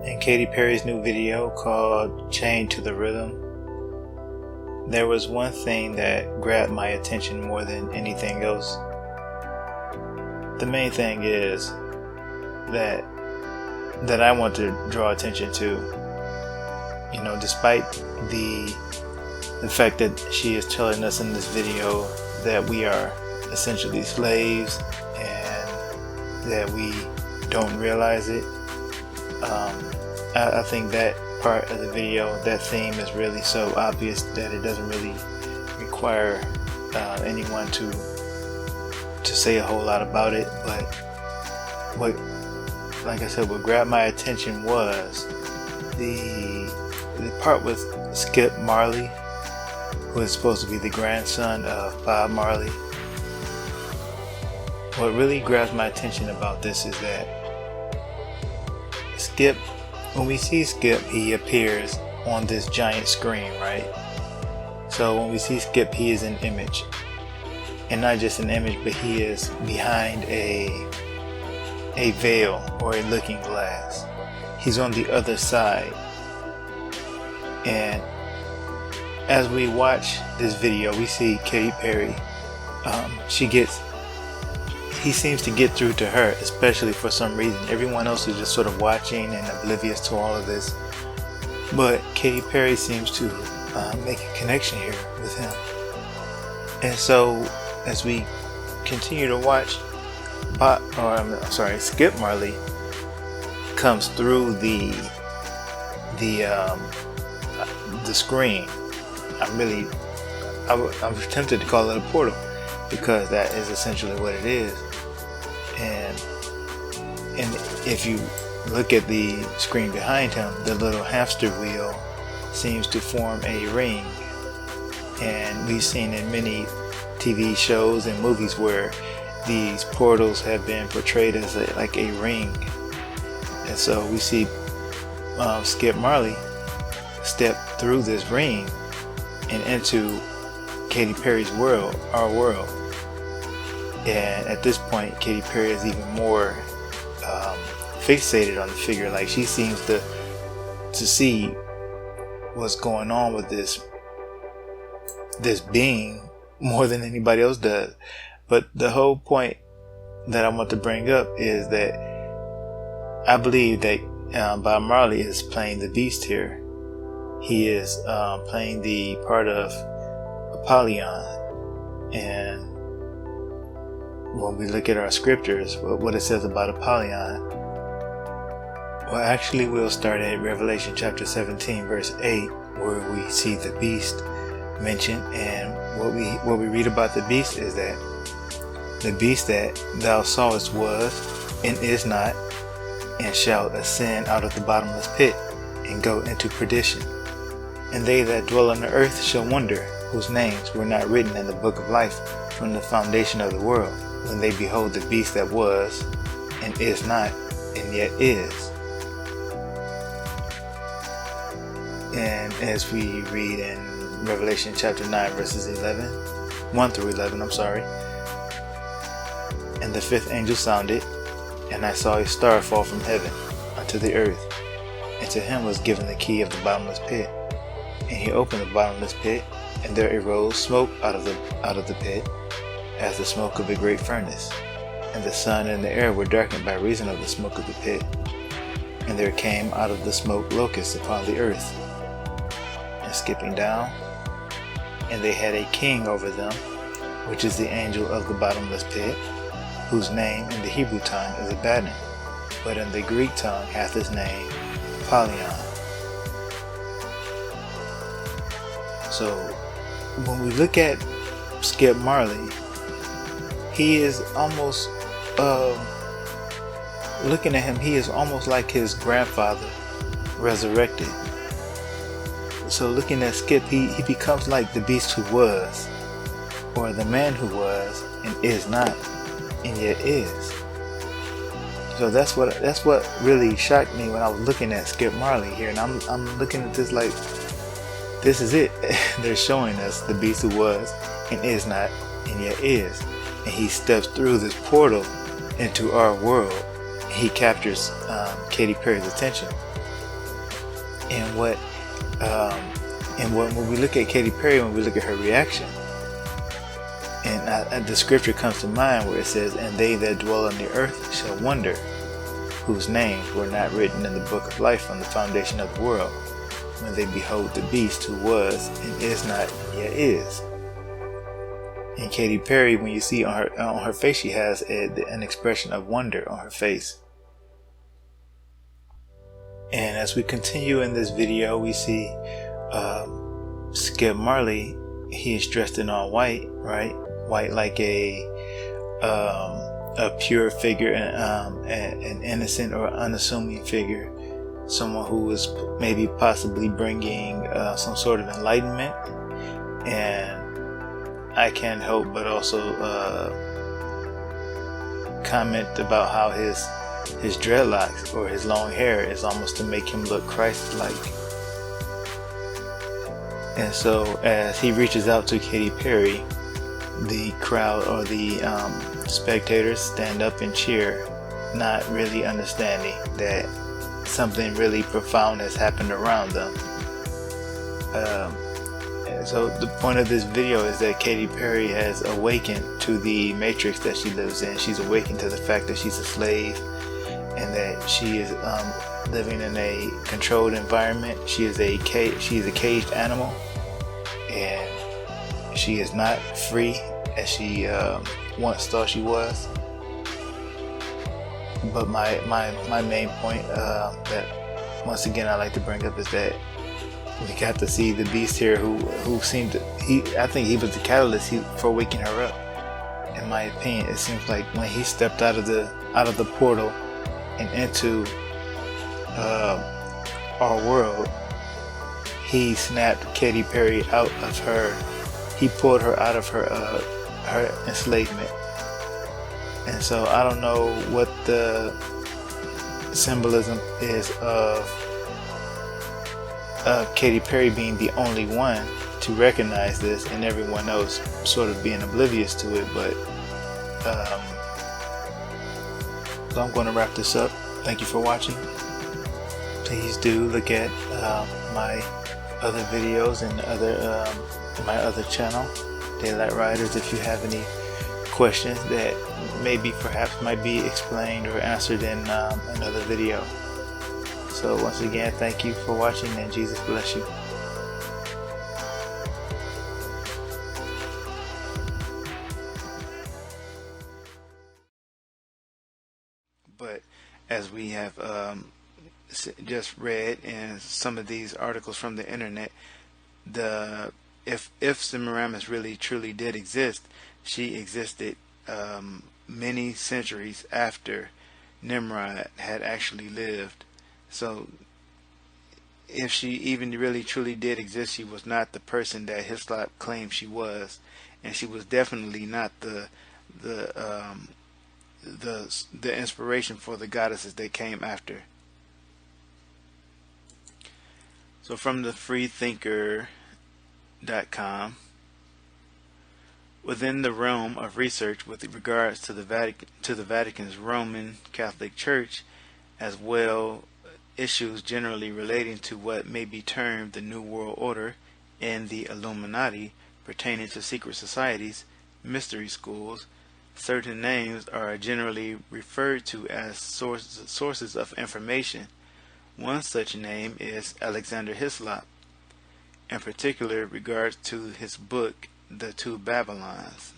In Katy Perry's new video called Chained to the Rhythm, there was one thing that grabbed my attention more than anything else. The main thing is that I want to draw attention to. You know, despite the fact that she is telling us in this video that we are essentially slaves and that we don't realize it, I think that part of the video, that theme, is really so obvious that it doesn't really require anyone to say a whole lot about it. But like I said, what grabbed my attention was the part with Skip Marley, who is supposed to be the grandson of Bob Marley. What really grabs my attention about this is that Skip, when we see Skip, he appears on this giant screen, right? So when we see Skip, he is an image. And not just an image, but he is behind a veil or a looking glass. He's on the other side. And as we watch this video, we see Katy Perry. He seems to get through to her, especially for some reason. Everyone else is just sort of watching and oblivious to all of this. But Katy Perry seems to make a connection here with him. And so, as we continue to watch, Skip Marley comes through the screen. I'm tempted to call it a portal, because that is essentially what it is. And if you look at the screen behind him, the little hamster wheel seems to form a ring. And we've seen in many TV shows and movies where these portals have been portrayed as like a ring. And so we see Skip Marley step through this ring and into Katy Perry's world, our world. And at this point, Katy Perry is even more fixated on the figure. Like, she seems to see what's going on with this being more than anybody else does. But the whole point that I want to bring up is that I believe that Bob Marley is playing the beast here. He is playing the part of Apollyon. And when we look at our scriptures, what it says about Apollyon, well, actually we'll start at Revelation chapter 17 verse 8, where we see the beast mentioned. And what we read about the beast is that the beast that thou sawest was and is not, and shall ascend out of the bottomless pit and go into perdition. And they that dwell on the earth shall wonder, whose names were not written in the book of life from the foundation of the world, when they behold the beast that was and is not and yet is. And as we read in Revelation chapter 9 verses 1 through 11, and the fifth angel sounded, and I saw a star fall from heaven unto the earth, and to him was given the key of the bottomless pit. And he opened the bottomless pit, and there arose smoke out of the pit, as the smoke of a great furnace. And the sun and the air were darkened by reason of the smoke of the pit. And there came out of the smoke locusts upon the earth. And skipping down, and they had a king over them, which is the angel of the bottomless pit, whose name in the Hebrew tongue is Abaddon, but in the Greek tongue hath his name Apollyon. So when we look at Skip Marley, he is almost looking at him, he is almost like his grandfather resurrected. So looking at Skip, he becomes like the beast who was, or the man who was and is not and yet is. So that's what really shocked me when I was looking at Skip Marley here. And I'm looking at this like, this is it. They're showing us the beast who was and is not and yet is. And he steps through this portal into our world. He captures Katy Perry's attention. And when we look at Katy Perry, when we look at her reaction, and the scripture comes to mind where it says, "And they that dwell on the earth shall wonder, whose names were not written in the book of life from the foundation of the world, when they behold the beast who was and is not yet is." And Katy Perry, when you see on her face, she has an expression of wonder on her face. And as we continue in this video, we see Skip Marley. He is dressed in all white, right? White, like a pure figure, an innocent or unassuming figure, someone who was maybe possibly bringing some sort of enlightenment. And I can't help but also comment about how his dreadlocks or his long hair is almost to make him look Christ-like. And so as he reaches out to Katy Perry, the crowd or the spectators stand up and cheer, not really understanding that something really profound has happened around them. And so the point of this video is that Katy Perry has awakened to the matrix that she lives in. She's awakened to the fact that she's a slave, and that she is living in a controlled environment. She is a caged animal, and she is not free as she once thought she was. But my main point that once again I like to bring up is that we got to see the beast here, who seemed to, I think he was the catalyst for waking her up. In my opinion, it seems like when he stepped out of the portal and into our world, he snapped Katy Perry out of her. He pulled her out of her enslavement. And so I don't know what the symbolism is of Katy Perry being the only one to recognize this, and everyone else sort of being oblivious to it. But so I'm going to wrap this up. Thank you for watching. Please do look at my other videos and my other channel, Daylight Riders, if you have any questions that maybe perhaps might be explained or answered in another video. So once again, thank you for watching, and Jesus bless you. But as we have just read in some of these articles from the internet, if Semiramis really truly did exist, she existed many centuries after Nimrod had actually lived. So if she even really truly did exist, she was not the person that Hislop claimed she was, and she was definitely not the inspiration for the goddesses that came after. So from the freethinker.com, within the realm of research with regards to the Vatican's Roman Catholic Church, as well issues generally relating to what may be termed the New World Order and the Illuminati, pertaining to secret societies, mystery schools, certain names are generally referred to as sources of information. One such name is Alexander Hislop, in particular regards to his book, The Two Babylons.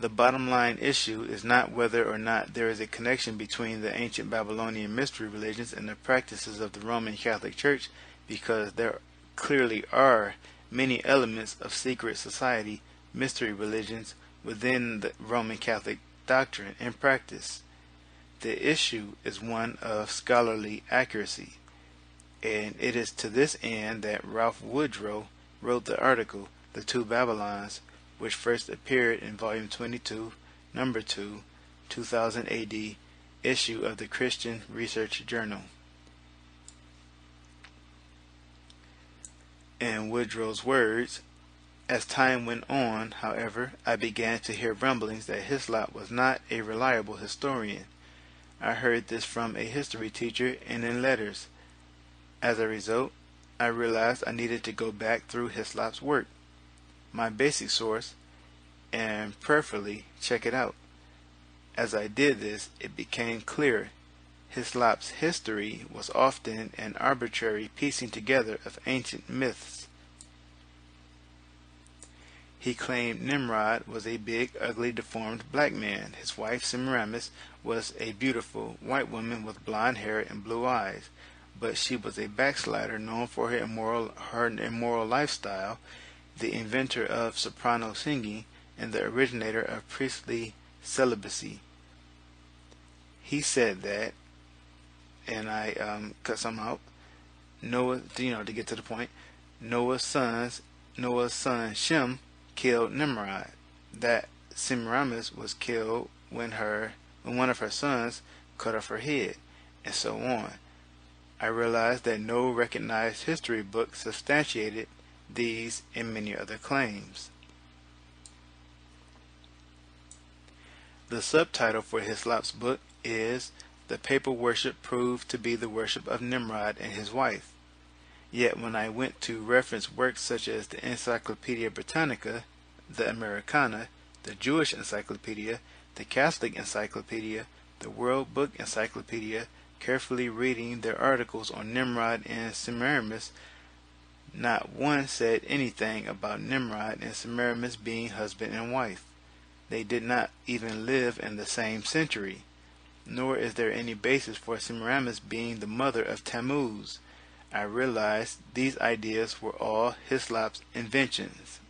The bottom line issue is not whether or not there is a connection between the ancient Babylonian mystery religions and the practices of the Roman Catholic Church, because there clearly are many elements of secret society, mystery religions within the Roman Catholic doctrine and practice. The issue is one of scholarly accuracy, and it is to this end that Ralph Woodrow wrote the article, The Two Babylons, which first appeared in volume 22, number 2, 2000 AD, issue of the Christian Research Journal. In Woodrow's words, as time went on, however, I began to hear rumblings that Hislop was not a reliable historian. I heard this from a history teacher and in letters. As a result, I realized I needed to go back through Hislop's work, my basic source, and prayerfully check it out. As I did this, it became clear Hislop's history was often an arbitrary piecing together of ancient myths. He claimed Nimrod was a big, ugly, deformed black man. His wife Semiramis was a beautiful white woman with blonde hair and blue eyes, but she was a backslider known for her immoral lifestyle, the inventor of soprano singing, and the originator of priestly celibacy. He said that, and I cut some out. Noah, to get to the point, Noah's son Shem killed Nimrod. That Semiramis was killed when one of her sons cut off her head, and so on. I realized that no recognized history book substantiated these and many other claims. The subtitle for Hislop's book is "The Paper Worship Proved to be the Worship of Nimrod and His Wife." Yet when I went to reference works such as the Encyclopedia Britannica, the Americana, the Jewish Encyclopedia, the Catholic Encyclopedia, the World Book Encyclopedia, carefully reading their articles on Nimrod and Semiramis, not one said anything about Nimrod and Semiramis being husband and wife. They did not even live in the same century, nor is there any basis for Semiramis being the mother of Tammuz. I realized these ideas were all Hislop's inventions.